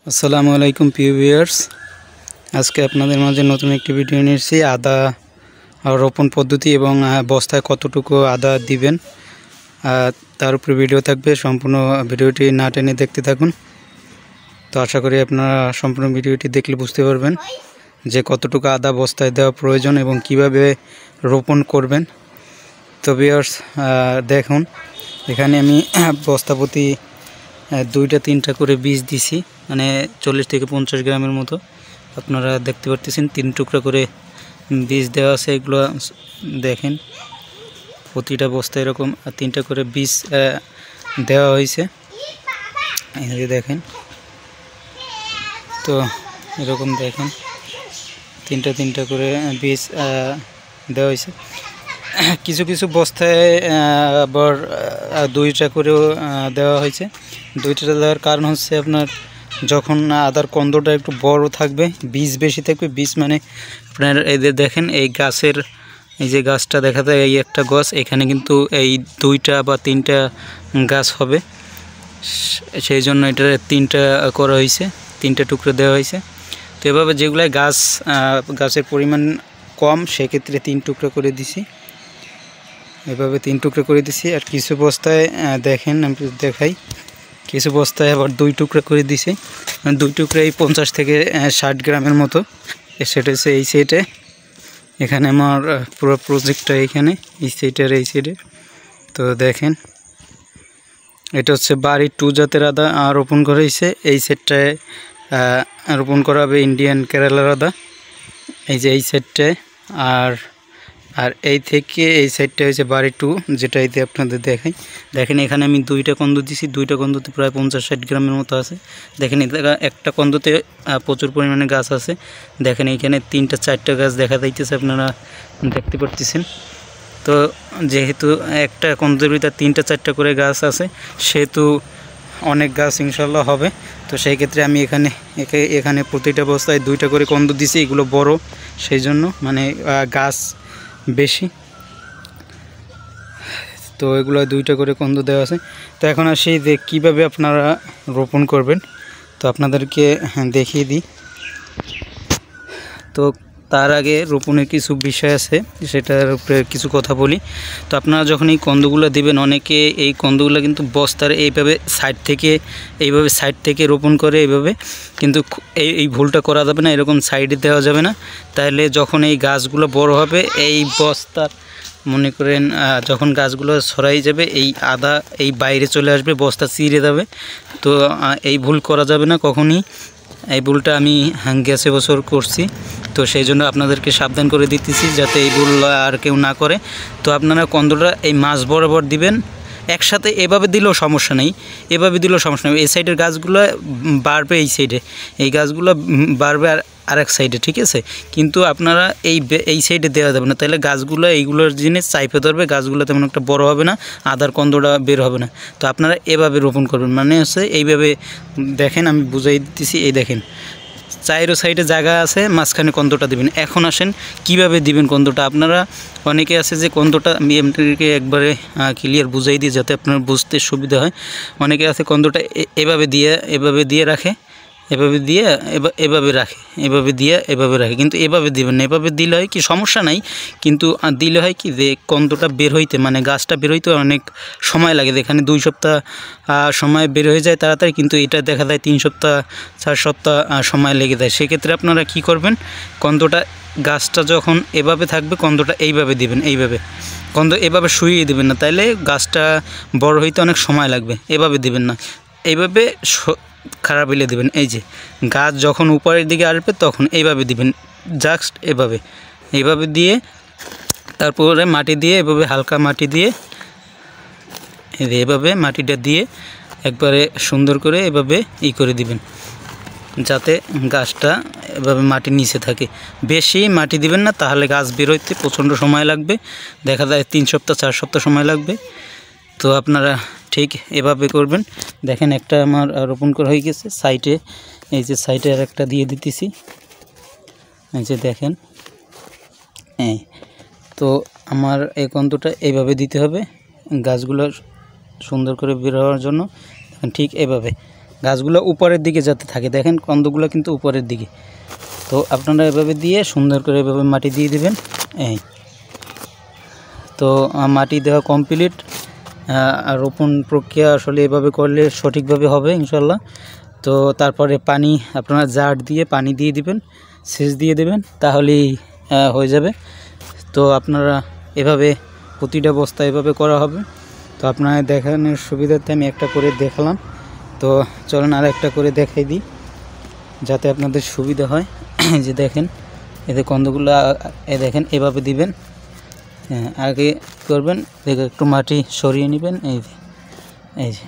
আসসালামু আলাইকুম প্রিয় ভিউয়ার্স, আজকে আপনাদের মাঝে নতুন একটি ভিডিও নিয়ে এসেছি। আদা রোপণ পদ্ধতি এবং বস্তায় কতটুকু আদা দিবেন তার উপরে ভিডিও থাকবে। সম্পূর্ণ ভিডিওটি না টেনে দেখতে থাকুন। তো আশা করি আপনারা সম্পূর্ণ ভিডিওটি দেখলে বুঝতে পারবেন যে কতটুকু আদা বস্তায় দেওয়া প্রয়োজন এবং কিভাবে রোপণ করবেন। তো ভিউয়ার্স দেখুন, এখানে আমি বস্তা প্রতি 2-3টা করে বীজ দিছি, মানে 40 থেকে 50 গ্রামের মতো। আপনারা দেখতে পাচ্ছেন 3 টুকরা করে বীজ দেওয়া আছে। এগুলো দেখেন, প্রতিটা বস্তায় এরকম 3টা করে বীজ দেওয়া হয়েছে। এই দেখেন, তো এরকম দেখেন 3টা করে বীজ দেওয়া হয়েছে। কিছু কিছু বস্তায় আবার 2টা করেও দেওয়া হয়েছে। 2টা দেওয়ার কারণ হচ্ছে আপনার যখন আদার কন্দটা একটু বড় থাকবে, বীজ বেশি থাকবে। বীজ মানে আপনার এদের দেখেন, এই গাছের এই যে গাছটা দেখা যায়, এই একটা গাছ, এখানে কিন্তু এই 2টা বা 3টা গাছ হবে। সেই জন্য এটা 3টা করা হয়েছে, 3টা টুকরো দেওয়া হয়েছে। তো এভাবে যেগুলো গাছের পরিমাণ কম, সেক্ষেত্রে 3 টুকরো করে দিছি। এভাবে 3 টুকরো করে দিছি। আর কিছু বস্তায় দেখেন, আমি দেখাই, কিছু বস্তায় আবার 2 টুকরো করে দিছি। 2 টুকরাই 50 থেকে 60 গ্রামের মতো। সেটা হচ্ছে এই সাইডে, এখানে আমার পুরো প্রজেক্টটা এখানে এই সাইডের এই সাইডে। তো দেখেন, এটা হচ্ছে বাড়ি 2 জাতের আদা রোপণ করা হয়েছে। এই সাইডটায় রোপণ করা হবে ইন্ডিয়ান কেরালার আদা, এই যে এই সাইডটায়। আর এই থেকে এই সাইডটা হয়েছে বাড়ি 2, যেটা এতে আপনাদের দেখাই। দেখেন, এখানে আমি 2টা কন্দ দিছি। 2টা কন্দতে প্রায় 50-60 গ্রামের মতো আছে। দেখেন, একটা কন্দতে প্রচুর পরিমাণে গাছ আছে। দেখেন, এইখানে 3-4টা গাছ দেখা যাইতেছে, আপনারা দেখতে পাচ্ছেন। তো যেহেতু একটা কন্দের ভিতরে 3-4টা করে গাছ আছে, সেহেতু অনেক গাছ ইনশাল্লাহ হবে। তো সেই ক্ষেত্রে আমি এখানে প্রতিটা বস্তায় 2টা করে কন্দ দিছি। এগুলো বড়, সেই জন্য মানে গাছ বেশি, তো এগুলো 2টা করে কন্দ দেওয়া আছে। তো এখন আসি যে কীভাবে আপনারা রোপণ করবেন, তো আপনাদেরকে দেখিয়ে দিই। তো তার আগে রোপণের কিছু বিষয় আছে, সেটার উপরে কিছু কথা বলি। তো আপনারা যখন এই কন্দগুলো দিবেন, অনেকে এই কন্দগুলো কিন্তু বস্তার এইভাবে সাইড থেকে রোপণ করে এইভাবে, কিন্তু এই ভুলটা করা যাবে না। এরকম সাইডে দেওয়া যাবে না। তাহলে যখন এই গাছগুলো বড় হবে, এই বস্তার মনে করেন যখন গাছগুলো ছড়াই যাবে, এই আদা এই বাইরে চলে আসবে, বস্তা চিরে যাবে। তো এই ভুল করা যাবে না কখনই। এই ভুলটা আমি গেছে বছর করছি, তো সেই জন্য আপনাদেরকে সাবধান করে দিতেছি যাতে এই ভুল আর কেউ না করে। তো আপনারা কন্দটা এই মাছ বরাবর দিবেন। একসাথে এভাবে দিলেও সমস্যা নেই, এভাবে দিলেও সমস্যা নেই। এই সাইডের গাছগুলো বাড়বে, এই গাছগুলো বাড়বে আরেক সাইডে, ঠিক আছে। কিন্তু আপনারা এই সাইডে দেওয়া যাবে না, তাহলে গাছগুলো এইগুলোর জিনিস চাইপে ধরবে, গাছগুলো তেমন একটা বড় হবে না, আদার কন্দটা বের হবে না। তো আপনারা এভাবে রোপণ করবেন, মানে হচ্ছে এইভাবে। দেখেন, আমি বুঝাই দিতেছি। এই দেখেন, 4 সাইডে জায়গা আছে, মাঝখানে কন্দটা দিবেন। এখন আসেন কিভাবে দিবেন কন্দটা। আপনারা অনেকে আছে যে কন্দটা আমি আপনাদেরকে একবারে ক্লিয়ার বুঝাই দিই যাতে আপনার বুঝতে সুবিধা হয়। অনেকে আছে কন্দটা এভাবে দিয়ে রাখে, এভাবে রাখে, কিন্তু এভাবে দিবেন না। এভাবে দিলে হয় কি, সমস্যা নাই, কিন্তু দিলে হয় কি যে কন্দটা বের হইতে, মানে গাছটা বের হইতে অনেক সময় লাগে। এখানে 2 সপ্তাহ সময় বের হয়ে যায় তাড়াতাড়ি, কিন্তু এটা দেখা যায় 3 সপ্তাহ 4 সপ্তাহ সময় লেগে যায়। সেক্ষেত্রে আপনারা কি করবেন, কন্দটা গাছটা যখন এভাবে থাকবে, কন্দটা এইভাবে দিবেন। কন্দ এভাবে শুইয়ে দিবেন না, তাইলে গাছটা বড় হইতে অনেক সময় লাগবে। এভাবে দিবেন না, এইভাবে খারাপ হইলে দিবেন। এই যে গাছ যখন উপরের দিকে আসবে, তখন এইভাবে দিবেন, জাস্ট এইভাবে দিয়ে, তারপরে মাটি দিয়ে, এভাবে হালকা মাটি দিয়ে, এভাবে মাটিটা দিয়ে একবারে সুন্দর করে এভাবে করে দিবেন, যাতে গাছটা এভাবে মাটির নিচে থাকে। বেশি মাটি দিবেন না, তাহলে গাছ বেরোইতে প্রচণ্ড সময় লাগবে। দেখা যায় 3 সপ্তাহ 4 সপ্তাহ সময় লাগবে। তো আপনারা ঠিক এভাবে করবেন। দেখেন, একটা আমার রোপণ করা হয়ে গেছে সাইডে, এই যে সাইডে আর একটা দিয়ে দিতেছি, এই যে দেখেন। তো আমার এই কন্দটা এইভাবে দিতে হবে গাছগুলো সুন্দর করে বের হওয়ার জন্য। ঠিক এভাবে গাছগুলো উপরের দিকে যাতে থাকে, দেখেন কন্দগুলো কিন্তু উপরের দিকে। তো আপনারা এভাবে দিয়ে সুন্দর করে এভাবে মাটি দিয়ে দিবেন। এই তো মাটি দেওয়া কমপ্লিট। রোপণ প্রক্রিয়া আসলে এভাবে করলে সঠিকভাবে হবে ইনশাল্লাহ। তো তারপরে পানি আপনারা জার দিয়ে পানি দিয়ে দিবেন, সেচ দিয়ে দেবেন, তাহলেই হয়ে যাবে। তো আপনারা এভাবে প্রতিটা বস্তা এভাবে করা হবে। তো আপনারা দেখানোর সুবিধার্থে আমি একটা করে দেখালাম। তো চলেন আর একটা করে দেখাই দিই যাতে আপনাদের সুবিধা হয়। যে দেখেন এতে কন্দগুলো দেখেন এভাবে দিবেন। আগে করবেন দেখে একটু মাটি সরিয়ে নেবেন। এই যে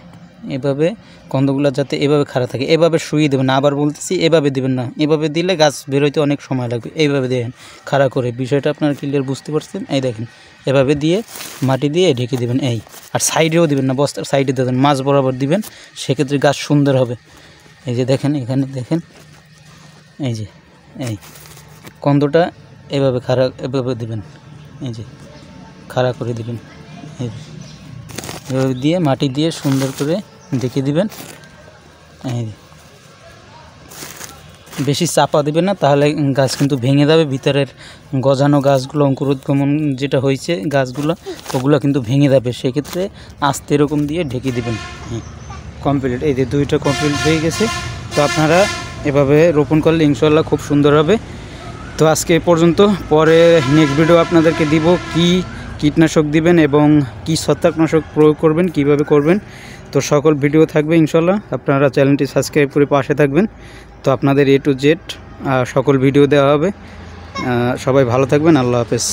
এভাবে কন্দগুলো যাতে এভাবে খাড়া থাকে, এভাবে শুইয়ে দেবেন। আবার বলতেছি এভাবে দিবেন না, এভাবে দিলে গাছ বেরোইতে অনেক সময় লাগবে। এইভাবে দেখেন খাড়া করে, বিষয়টা আপনারা ক্লিয়ার বুঝতে পারছেন। এই দেখেন এভাবে দিয়ে মাটি দিয়ে ঢেকে দেবেন। আর সাইডেও দিবেন না, বস্তার সাইডে দেবেন, মাঝ বরাবর দিবেন, সেক্ষেত্রে গাছ সুন্দর হবে। এই যে দেখেন এখানে দেখেন, এই যে এই কন্দটা এভাবে খাড়া এভাবে দিবেন, এই যে খাড়া করে দিবেন। এভাবে দিয়ে মাটি দিয়ে সুন্দর করে ঢেকে দিবেন। বেশি চাপা দিবেন না, তাহলে গাছ কিন্তু ভেঙে যাবে। ভিতরের গজানো গাছগুলো, অঙ্কুরোদ্গমন যেটা হয়েছে গাছগুলো, ওগুলো কিন্তু ভেঙে যাবে। সেক্ষেত্রে আস্তে এরকম দিয়ে ঢেকে দিবেন। কমপ্লিট, এই যে দুইটা কমপ্লিট হয়ে গেছে। তো আপনারা এভাবে রোপণ করলে ইনশাল্লাহ খুব সুন্দর হবে। তো আজকে এ পর্যন্ত। পরে নেক্সট ভিডিও আপনাদেরকে দিব কি কীটনাশক দিবেন এবং কি ছত্রাকনাশক প্রয়োগ করবেন, কিভাবে করবেন। তো সকল ভিডিও থাকবে ইনশাল্লাহ। আপনারা চ্যানেলটি সাবস্ক্রাইব করে পাশে থাকবেন। তো আপনাদের A to Z সকল ভিডিও দেওয়া হবে। সবাই ভালো থাকবেন। আল্লাহ হাফেজ।